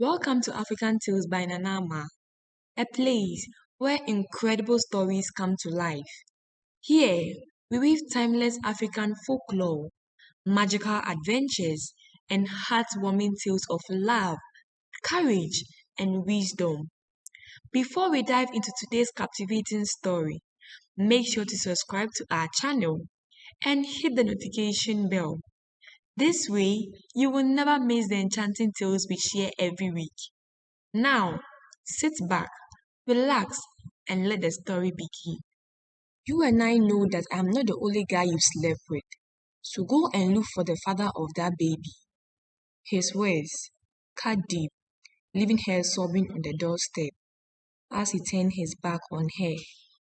Welcome to African Tales by Nanama, a place where incredible stories come to life. Here, we weave timeless African folklore, magical adventures, and heartwarming tales of love, courage, and wisdom. Before we dive into today's captivating story, make sure to subscribe to our channel and hit the notification bell. This way, you will never miss the enchanting tales we share every week. Now, sit back, relax, and let the story begin. You and I know that I'm not the only guy you slept with, so go and look for the father of that baby. His words cut deep, leaving her sobbing on the doorstep as he turned his back on her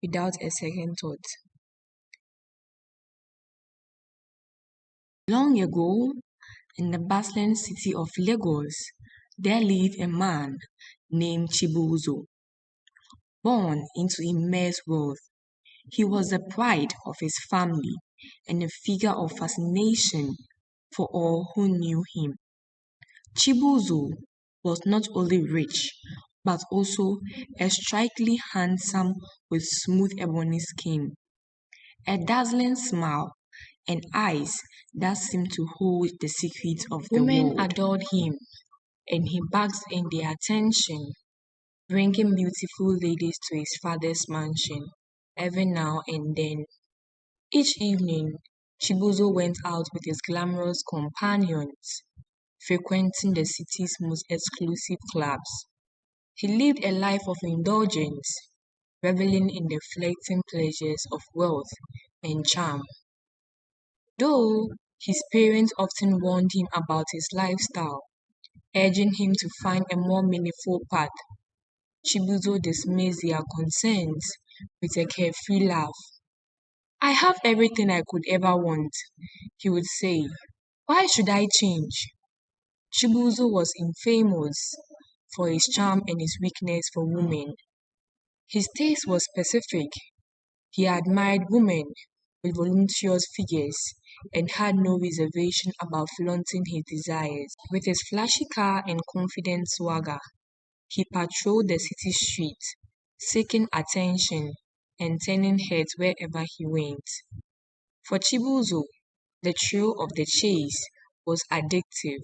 without a second thought. Long ago, in the bustling city of Lagos, there lived a man named Chibuzo. Born into immense wealth, he was the pride of his family and a figure of fascination for all who knew him. Chibuzo was not only rich, but also a strikingly handsome with smooth ebony skin, a dazzling smile, and eyes that seemed to hold the secrets of the world. Women adored him, and he basked in their attention, bringing beautiful ladies to his father's mansion every now and then. Each evening, Chibuzo went out with his glamorous companions, frequenting the city's most exclusive clubs. He lived a life of indulgence, reveling in the fleeting pleasures of wealth and charm. Though his parents often warned him about his lifestyle, urging him to find a more meaningful path, Chibuzo dismissed their concerns with a carefree laugh. I have everything I could ever want, he would say. Why should I change? Chibuzo was infamous for his charm and his weakness for women. His taste was specific. He admired women with voluptuous figures and had no reservation about flaunting his desires. With his flashy car and confident swagger, he patrolled the city streets, seeking attention and turning heads wherever he went. For Chibuzo, the thrill of the chase was addictive.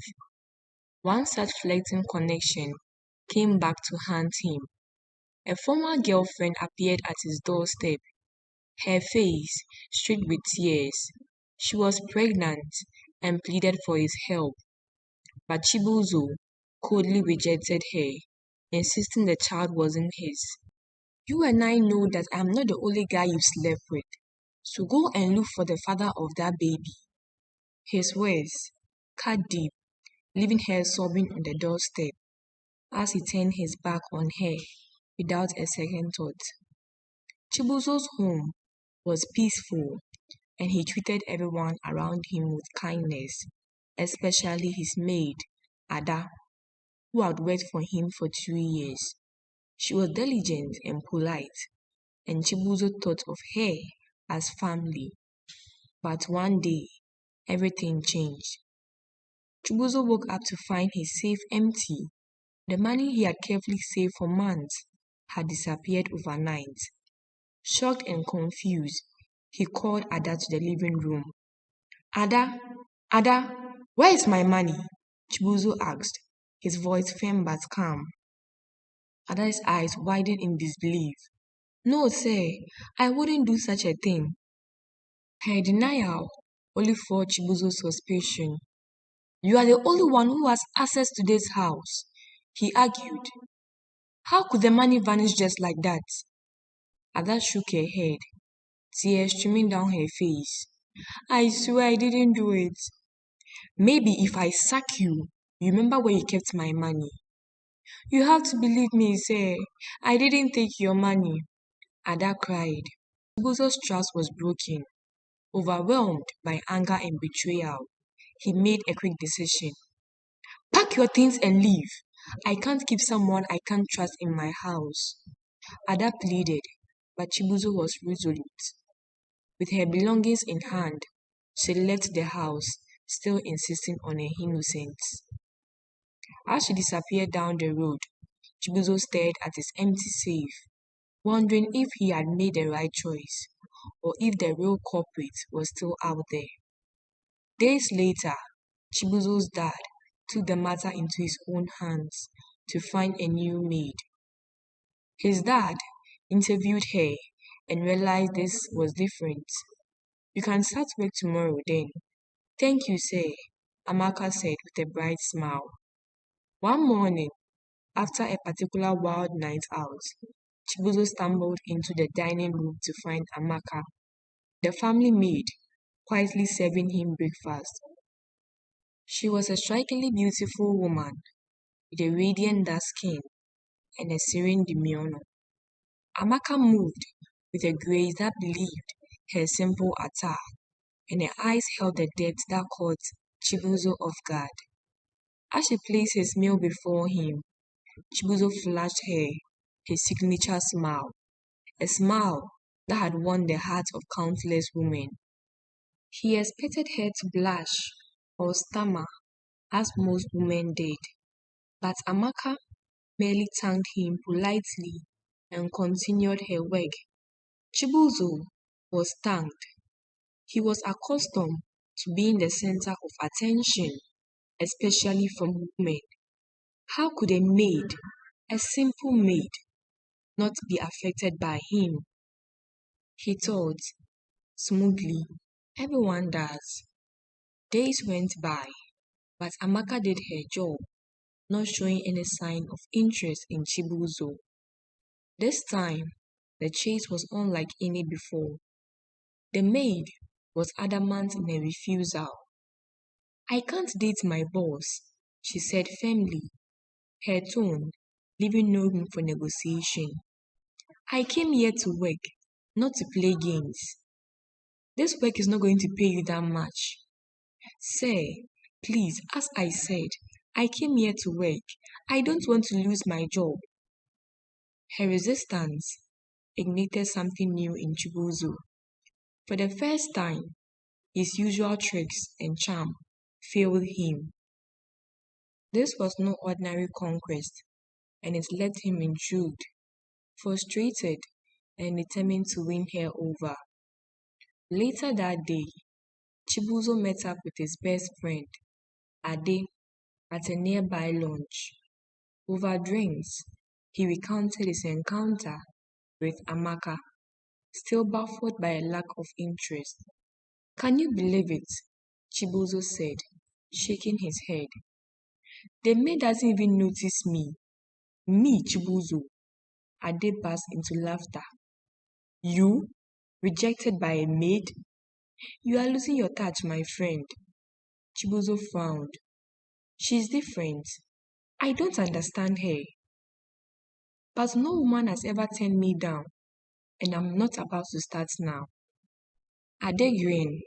One such fleeting connection came back to haunt him. A former girlfriend appeared at his doorstep, her face streaked with tears. She was pregnant and pleaded for his help, but Chibuzo coldly rejected her, insisting the child wasn't his. You and I know that I'm not the only guy you slept with, so go and look for the father of that baby. His words cut deep, leaving her sobbing on the doorstep as he turned his back on her without a second thought. Chibuzo's home was peaceful, and he treated everyone around him with kindness, especially his maid, Ada, who had worked for him for 2 years. She was diligent and polite, and Chibuzo thought of her as family. But one day, everything changed. Chibuzo woke up to find his safe empty. The money he had carefully saved for months had disappeared overnight. Shocked and confused, he called Ada to the living room. Ada, where is my money? Chibuzo asked, his voice firm but calm. Ada's eyes widened in disbelief. No, sir, I wouldn't do such a thing. Her denial only fueled Chibuzo's suspicion. You are the only one who has access to this house, he argued. How could the money vanish just like that? Ada shook her head, tears streaming down her face. I swear I didn't do it. Maybe if I sack you, you remember where you kept my money. You have to believe me, sir. I didn't take your money. Ada cried. Chibuzo's trust was broken. Overwhelmed by anger and betrayal, he made a quick decision. Pack your things and leave. I can't keep someone I can't trust in my house. Ada pleaded, but Chibuzo was resolute. With her belongings in hand, she left the house, still insisting on her innocence. As she disappeared down the road, Chibuzo stared at his empty safe, wondering if he had made the right choice or if the real culprit was still out there. Days later, Chibuzo's dad took the matter into his own hands to find a new maid. His dad interviewed her and realized this was different. You can start work tomorrow then. Thank you, sir, Amaka said with a bright smile. One morning, after a particular wild night out, Chibuzo stumbled into the dining room to find Amaka, the family maid, quietly serving him breakfast. She was a strikingly beautiful woman with a radiant dark skin and a serene demeanor. Amaka moved with a grace that believed her simple attire, and her eyes held a depth that caught Chibuzo off guard. As she placed his meal before him, Chibuzo flashed her his signature smile, a smile that had won the hearts of countless women. He expected her to blush or stammer, as most women did, but Amaka merely thanked him politely and continued her work. Chibuzo was thanked. He was accustomed to being the center of attention, especially from women. How could a maid, a simple maid, not be affected by him? He thought, smoothly. Everyone does. Days went by, but Amaka did her job, not showing any sign of interest in Chibuzo. This time, the chase was unlike any before. The maid was adamant in her refusal. I can't date my boss, she said firmly, her tone leaving no room for negotiation. I came here to work, not to play games. This work is not going to pay you that much. Sir, please, as I said, I came here to work. I don't want to lose my job. Her resistance ignited something new in Chibuzo. For the first time, his usual tricks and charm failed him. This was no ordinary conquest, and it left him intrigued, frustrated, and determined to win her over. Later that day, Chibuzo met up with his best friend, Ade, at a nearby lounge. Over drinks, he recounted his encounter with Amaka, still baffled by a lack of interest. Can you believe it? Chibuzo said, shaking his head. The maid doesn't even notice me. Me, Chibuzo. Ade burst into laughter. You? Rejected by a maid? You are losing your touch, my friend. Chibuzo frowned. She's different. I don't understand her. But no woman has ever turned me down, and I'm not about to start now. Ade grinned.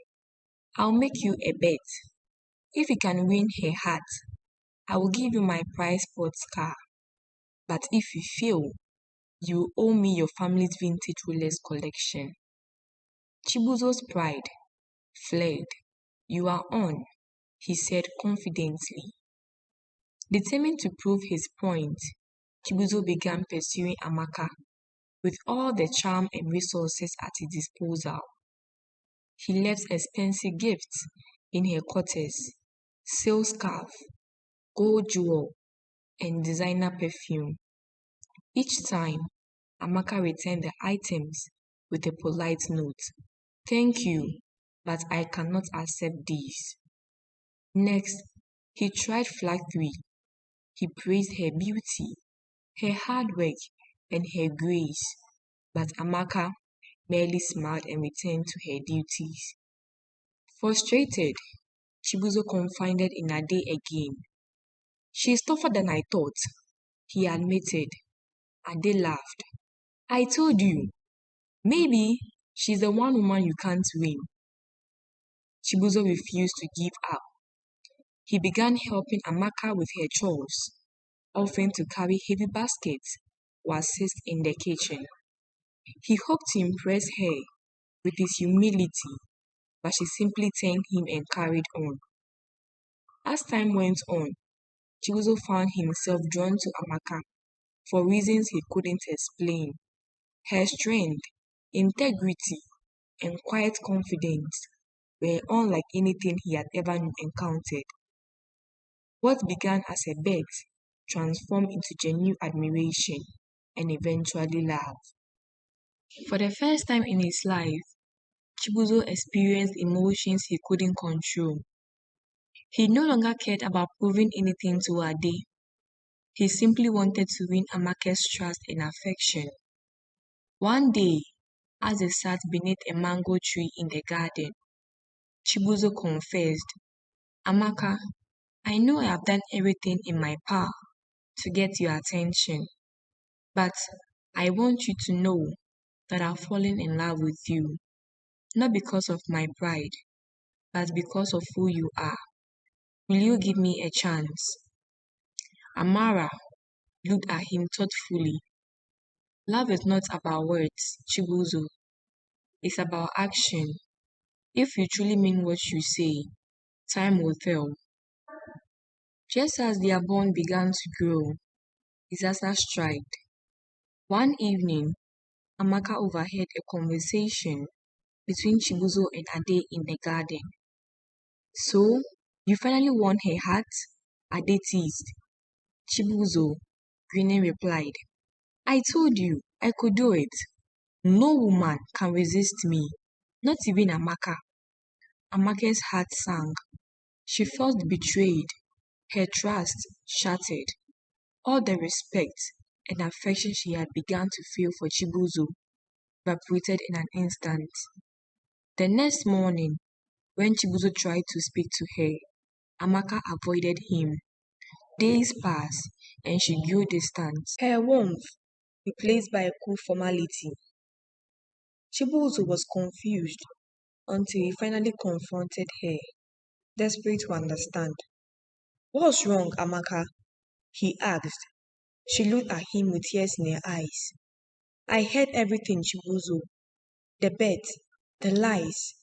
I'll make you a bet. If you can win her heart, I will give you my prize sports car. But if you fail, you owe me your family's vintage Rolex collection. Chibuzo's pride fled. You are on, he said confidently. Determined to prove his point, Chibuzo began pursuing Amaka with all the charm and resources at his disposal. He left expensive gifts in her quarters, silk scarf, gold jewel, and designer perfume. Each time, Amaka returned the items with a polite note. Thank you, but I cannot accept these. Next, he tried flattery. He praised her beauty, her hard work, and her grace, but Amaka merely smiled and returned to her duties. Frustrated, Chibuzo confided in Ade again. She's tougher than I thought, he admitted. Ade laughed. I told you, maybe she's the one woman you can't win. Chibuzo refused to give up. He began helping Amaka with her chores, offering to carry heavy baskets or assist in the kitchen. He hoped to impress her with his humility, but she simply thanked him and carried on. As time went on, Chibuzo found himself drawn to Amaka for reasons he couldn't explain. Her strength, integrity, and quiet confidence were unlike anything he had ever encountered. What began as a bet transformed into genuine admiration and eventually love. For the first time in his life, Chibuzo experienced emotions he couldn't control. He no longer cared about proving anything to Ade. He simply wanted to win Amaka's trust and affection. One day, as they sat beneath a mango tree in the garden, Chibuzo confessed, Amaka, I know I have done everything in my power to get your attention, but I want you to know that I've fallen in love with you, not because of my pride, but because of who you are. Will you give me a chance? Amara looked at him thoughtfully. Love is not about words, Chibuzo. It's about action. If you truly mean what you say, time will tell. Just as their bond began to grow, disaster struck. One evening, Amaka overheard a conversation between Chibuzo and Ade in the garden. So, you finally won her heart? Ade teased. Chibuzo, grinning, replied, I told you I could do it. No woman can resist me, not even Amaka. Amaka's heart sank. She felt betrayed, her trust shattered. All the respect and affection she had begun to feel for Chibuzo evaporated in an instant. The next morning, when Chibuzo tried to speak to her, Amaka avoided him. Days passed, and she grew distant, her warmth replaced by a cool formality. Chibuzo was confused until he finally confronted her, desperate to understand. What's wrong, Amaka? He asked. She looked at him with tears in her eyes. I heard everything, Chibuzo. The bet, the lies.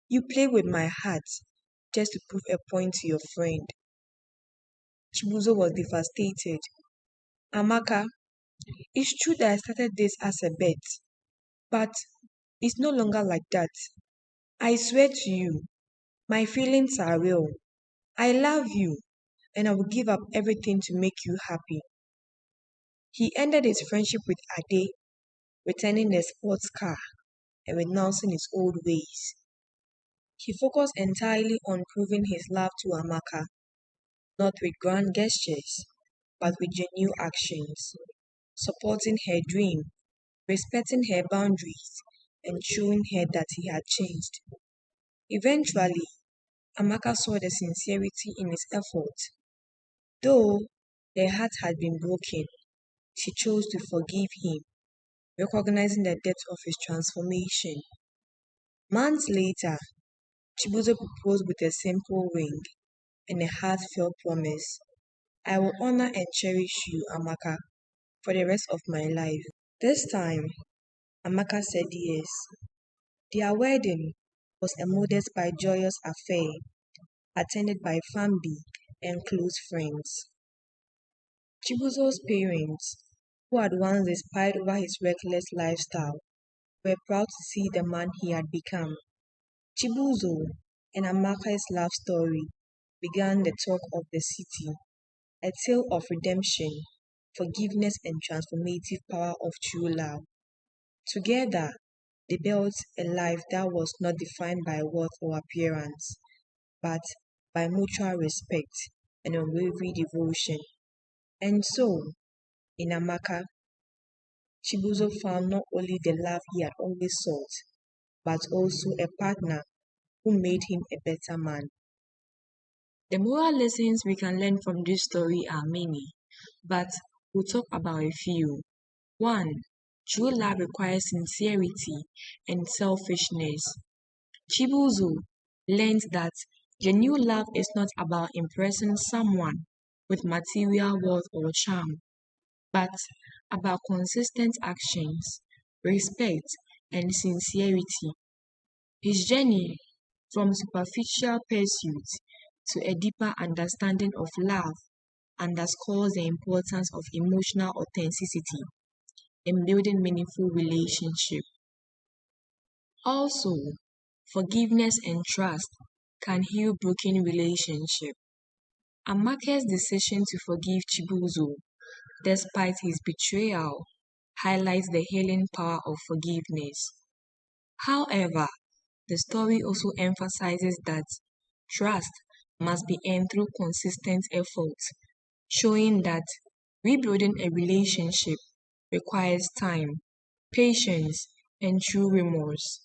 You play with my heart just to prove a point to your friend. Chibuzo was devastated. Amaka, it's true that I started this as a bet, but it's no longer like that. I swear to you, my feelings are real. I love you, and I will give up everything to make you happy. He ended his friendship with Ade, returning the sports car and renouncing his old ways. He focused entirely on proving his love to Amaka, not with grand gestures, but with genuine actions, supporting her dream, respecting her boundaries, and showing her that he had changed. Eventually, Amaka saw the sincerity in his effort. Though their heart had been broken, she chose to forgive him, recognizing the depth of his transformation. Months later, Chibuzo proposed with a simple ring and a heartfelt promise. I will honor and cherish you, Amaka, for the rest of my life. This time, Amaka said yes. Their wedding was a modest but joyous affair, attended by family and close friends. Chibuzo's parents, who had once despised over his reckless lifestyle, were proud to see the man he had become. Chibuzo and Amaka's love story began the talk of the city, a tale of redemption, forgiveness, and transformative power of true love. Together, they built a life that was not defined by wealth or appearance, but by mutual respect and unwavering devotion. And so, in Amaka, Chibuzo found not only the love he had always sought, but also a partner who made him a better man. The moral lessons we can learn from this story are many, but we'll talk about a few. 1. True love requires sincerity and selfishness. Chibuzo learned that genuine love is not about impressing someone with material wealth or charm, but about consistent actions, respect, and sincerity. His journey from superficial pursuit to a deeper understanding of love underscores the importance of emotional authenticity in building meaningful relationships. Also, forgiveness and trust can heal broken relationships. Amaka's decision to forgive Chibuzo despite his betrayal highlights the healing power of forgiveness. However, the story also emphasizes that trust must be earned through consistent effort, showing that rebuilding a relationship requires time, patience, and true remorse.